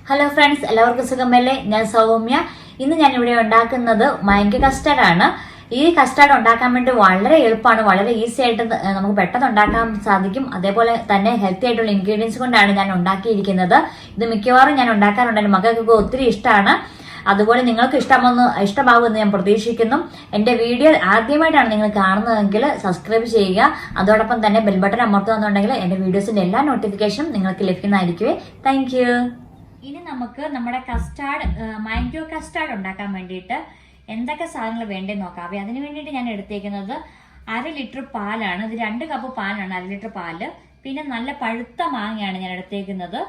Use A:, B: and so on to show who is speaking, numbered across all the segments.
A: Hello friends, എല്ലാവർക്കും സുഖമല്ലേ? ഞാൻ സൗമ്യ. ഇന്ന് ഞാനിവിടെ ഉണ്ടാക്കുന്നത് മാംഗോ കസ്റ്റാർഡ് ആണ്. ഈ കസ്റ്റാർഡ് ഉണ്ടാക്കാൻ വേണ്ടി വളരെ എളുപ്പമാണ്, വളരെ ഈസി ആയിട്ട് നമുക്ക് പെട്ടെന്ന് ഉണ്ടാക്കാൻ സാധിക്കും. അതേപോലെ തന്നെ ഹെൽത്തി ആയിട്ടുള്ള ഇൻഗ്രീഡിയൻസ് കൊണ്ടാണ് ഞാൻ ഉണ്ടാക്കിയിരിക്കുന്നത്. ഇത് മിക്കവാറും ഞാൻ ഉണ്ടാക്കാറുണ്ട്, എൻ്റെ മക്കൾക്കൊക്കെ ഒത്തിരി ഇഷ്ടമാണ്. അതുപോലെ നിങ്ങൾക്ക് ഇഷ്ടമാകുമെന്ന് ഞാൻ പ്രതീക്ഷിക്കുന്നു. എൻ്റെ വീഡിയോ ആദ്യമായിട്ടാണ് നിങ്ങൾ കാണുന്നതെങ്കിൽ സബ്സ്ക്രൈബ് ചെയ്യുക. അതോടൊപ്പം തന്നെ ബെൽ ബട്ടൺ അമർത്തുകയെന്നുണ്ടെങ്കിൽ എൻ്റെ വീഡിയോസിൻ്റെ എല്ലാ നോട്ടിഫിക്കേഷനും നിങ്ങൾക്ക് ലഭിക്കുന്നതായിരിക്കുമേ. Thank you. ഇനി നമുക്ക് നമ്മുടെ മാംഗോ കസ്റ്റാർഡ് ഉണ്ടാക്കാൻ വേണ്ടിയിട്ട് എന്തൊക്കെ സാധനങ്ങൾ വേണ്ടതെന്ന് നോക്കാം. അതിന് വേണ്ടിയിട്ട് ഞാൻ എടുത്തേക്കുന്നത് 1/2 ലിറ്റർ പാലാണ്. ഇത് 2 കപ്പ് പാലാണ്, 1/2 ലിറ്റർ പാല്. പിന്നെ നല്ല പഴുത്ത മാങ്ങയാണ് ഞാൻ എടുത്തേക്കുന്നത്.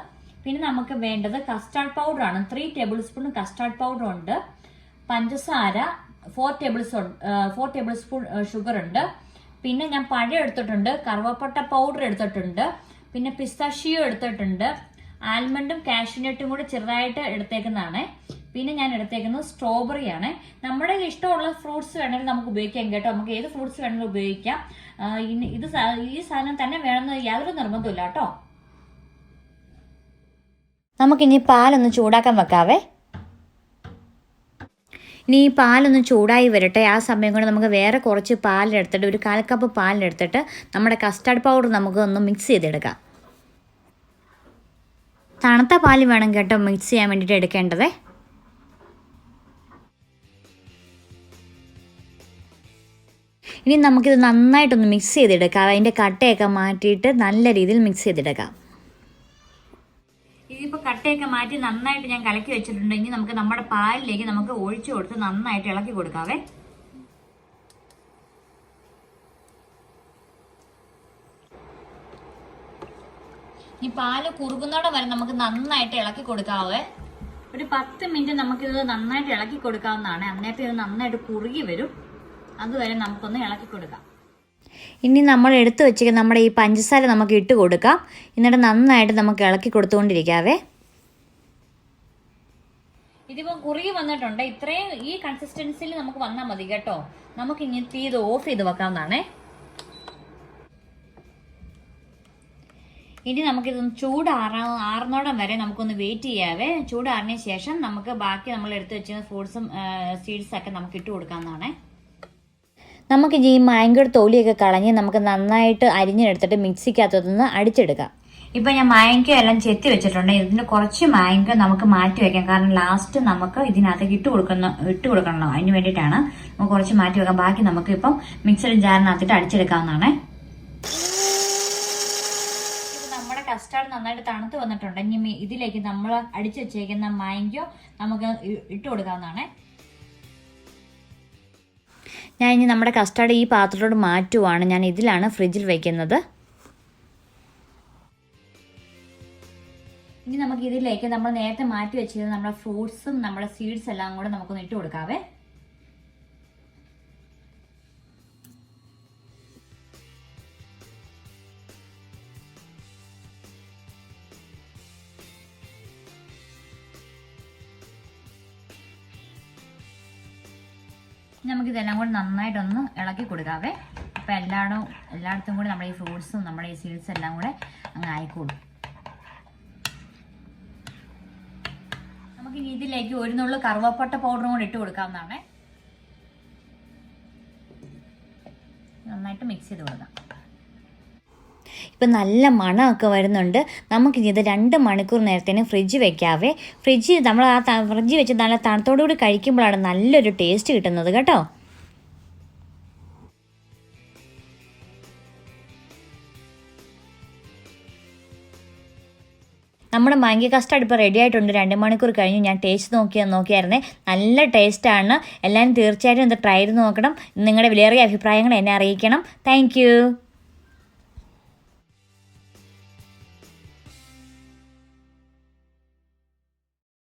A: പിന്നെ നമുക്ക് വേണ്ടത് കസ്റ്റാർഡ് പൗഡർ ആണ്. 3 ടേബിൾ സ്പൂൺ കസ്റ്റാർഡ് പൗഡർ ഉണ്ട്. പഞ്ചസാര 4 ടേബിൾ സ്പൂൺ ഷുഗർ ഉണ്ട്. പിന്നെ ഞാൻ പഴം എടുത്തിട്ടുണ്ട്, കറുവപ്പട്ട പൗഡർ എടുത്തിട്ടുണ്ട്, പിന്നെ പിസ്താഷിയോ എടുത്തിട്ടുണ്ട്, ആൽമണ്ടും കാഷ്യൂനട്ടും കൂടി ചെറുതായിട്ട് എടുത്തേക്കുന്നതാണ്. പിന്നെ ഞാൻ എടുത്തേക്കുന്നത് സ്ട്രോബെറി ആണ്. നമ്മുടെ ഇഷ്ടമുള്ള ഫ്രൂട്ട്സ് വേണമെങ്കിൽ നമുക്ക് ഉപയോഗിക്കാം കേട്ടോ. നമുക്ക് ഏത് ഫ്രൂട്ട്സ് വേണമെങ്കിലും ഉപയോഗിക്കാം. ഈ സാധനം തന്നെ വേണമെന്ന് യാതൊരു നിർബന്ധമില്ല കേട്ടോ. നമുക്കിനി പാലൊന്ന് ചൂടാക്കാൻ വെക്കാവേ. ഇനി ഈ പാലൊന്ന് ചൂടായി വരട്ടെ. ആ സമയം കൊണ്ട് നമുക്ക് വേറെ കുറച്ച് പാലെടുത്തിട്ട്, ഒരു 1/4 കപ്പ് പാലെടുത്തിട്ട് നമ്മുടെ കസ്റ്റാർഡ് പൗഡർ നമുക്ക് ഒന്ന് മിക്സ് ചെയ്തെടുക്കാം. തണുത്ത പാല് വേണം കേട്ടോ മിക്സ് ചെയ്യാൻ വേണ്ടിയിട്ട് എടുക്കേണ്ടത്. ഇനി നമുക്കിത് നന്നായിട്ടൊന്ന് മിക്സ് ചെയ്തെടുക്കാം. അതിൻ്റെ കട്ടയൊക്കെ മാറ്റിയിട്ട് നല്ല രീതിയിൽ മിക്സ് ചെയ്തെടുക്കാം. ഇതിപ്പോൾ കട്ടയൊക്കെ മാറ്റി നന്നായിട്ട് ഞാൻ കലക്കി വെച്ചിട്ടുണ്ട്. ഇനി നമുക്ക് നമ്മുടെ പാലിലേക്ക് നമുക്ക് ഒഴിച്ചു കൊടുത്ത് നന്നായിട്ട് ഇളക്കി കൊടുക്കാവേ. ഈ പാല് കുറുകുന്നോടെ വരെ നമുക്ക് നന്നായിട്ട് ഇളക്കി കൊടുക്കാവേ. ഒരു 10 മിനിറ്റ് നമുക്കിത് നന്നായിട്ട് ഇളക്കി കൊടുക്കാവുന്നതാണ്. അതിനകത്ത് ഇത് നന്നായിട്ട് കുറുകി വരും. അതുവരെ നമുക്കൊന്ന് ഇളക്കി കൊടുക്കാം. ഇനി നമ്മൾ എടുത്തു വെച്ചിരിക്കുന്ന നമ്മുടെ ഈ പഞ്ചസാര നമുക്ക് ഇട്ട് കൊടുക്കാം. എന്നിട്ട് നന്നായിട്ട് നമുക്ക് ഇളക്കി കൊടുത്തുകൊണ്ടിരിക്കാവേ. ഇതിപ്പോൾ കുറുകി വന്നിട്ടുണ്ട്. ഇത്രയും ഈ കൺസിസ്റ്റൻസിയിൽ നമുക്ക് വന്നാൽ മതി കേട്ടോ. നമുക്ക് ഇനി ഇത് ഓഫ് ചെയ്ത് വെക്കാവുന്നതാണേ. ഇനി നമുക്കിതൊന്ന് ആറുന്നോടം വരെ നമുക്കൊന്ന് വെയിറ്റ് ചെയ്യാവേ. ചൂടാറിന് ശേഷം നമുക്ക് ബാക്കി നമ്മൾ എടുത്തു വെച്ചിരുന്ന ഫ്രൂട്ട്സും സീഡ്സും ഒക്കെ നമുക്ക് ഇട്ട് കൊടുക്കാവുന്നതാണ്. നമുക്ക് ഈ മാംഗോയുടെ തൊലിയൊക്കെ കളഞ്ഞ് നമുക്ക് നന്നായിട്ട് അരിഞ്ഞെടുത്തിട്ട് മിക്സിക്കകത്തുനിന്ന് അടിച്ചെടുക്കാം. ഇപ്പം ഞാൻ മാംഗോ എല്ലാം ചെത്തി വെച്ചിട്ടുണ്ട്. ഇതിന് കുറച്ച് മാംഗോ നമുക്ക് മാറ്റി വെക്കാം. കാരണം ലാസ്റ്റ് നമുക്ക് ഇതിനകത്തേക്ക് ഇട്ട് കൊടുക്കണമല്ലോ, അതിന് വേണ്ടിയിട്ടാണ്. നമുക്ക് കുറച്ച് മാറ്റി വെക്കാം. ബാക്കി നമുക്ക് ഇപ്പം മിക്സഡ് ജാറിനകത്തിട്ട് അടിച്ചെടുക്കാവുന്നതാണ്. നമ്മുടെ കസ്റ്റാർഡ് നന്നായിട്ട് തണുത്ത് വന്നിട്ടുണ്ട്. ഇനി ഇതിലേക്ക് നമ്മൾ അടിച്ചു വെച്ചേക്കുന്ന മാംഗോ നമുക്ക് ഇട്ട് കൊടുക്കാവുന്നതാണ്. ഞാൻ ഇനി നമ്മുടെ കസ്റ്റാർഡ് ഈ പാത്രത്തോട് മാറ്റുവാണ്. ഞാൻ ഇതിലാണ് ഫ്രിഡ്ജിൽ വയ്ക്കുന്നത്. ഇനി നമുക്ക് ഇതിലേക്ക് നമ്മൾ നേരത്തെ മാറ്റി വെച്ചിരുന്ന നമ്മുടെ ഫ്രൂട്ട്സും നമ്മുടെ സീഡ്സ് എല്ലാം കൂടെ നമുക്കൊന്ന് ഇട്ട് കൊടുക്കാവേ. നമുക്കിതെല്ലാം കൂടി നന്നായിട്ടൊന്ന് ഇളക്കി കൊടുക്കാവേ. അപ്പം എല്ലായിടത്തും കൂടി നമ്മുടെ ഈ ഫ്രൂട്ട്സും നമ്മുടെ ഈ സീഡ്സും എല്ലാം കൂടെ അങ്ങ് ആയിക്കോളും. നമുക്ക് ഇതിലേക്ക് ഒരു നുള്ളു കറുവപ്പട്ട പൗഡറും കൂടി ഇട്ട് കൊടുക്കാവുന്നതാണ്. നന്നായിട്ട് മിക്സ് ചെയ്ത് കൊടുക്കാം. ഇപ്പം നല്ല മണമൊക്കെ വരുന്നുണ്ട്. നമുക്കിനി ഇത് 2 മണിക്കൂർ നേരത്തേന് ഫ്രിഡ്ജ് വെക്കാവേ. നമ്മൾ ഫ്രിഡ്ജ് വെച്ച് നല്ല തണുത്തോടുകൂടി കഴിക്കുമ്പോഴാണ് നല്ലൊരു ടേസ്റ്റ് കിട്ടുന്നത് കേട്ടോ. നമ്മുടെ മാംഗോ കസ്റ്റാർഡ് ഇപ്പോൾ റെഡി ആയിട്ടുണ്ട്. 2 മണിക്കൂർ കഴിഞ്ഞു. ഞാൻ ടേസ്റ്റ് നോക്കിയായിരുന്നേ. നല്ല ടേസ്റ്റാണ്. എല്ലാവരും തീർച്ചയായിട്ടും ഇത് ട്രൈ ചെയ്ത് നോക്കണം. നിങ്ങളുടെ വിലയേറിയ അഭിപ്രായങ്ങൾ എന്നെ അറിയിക്കണം. താങ്ക്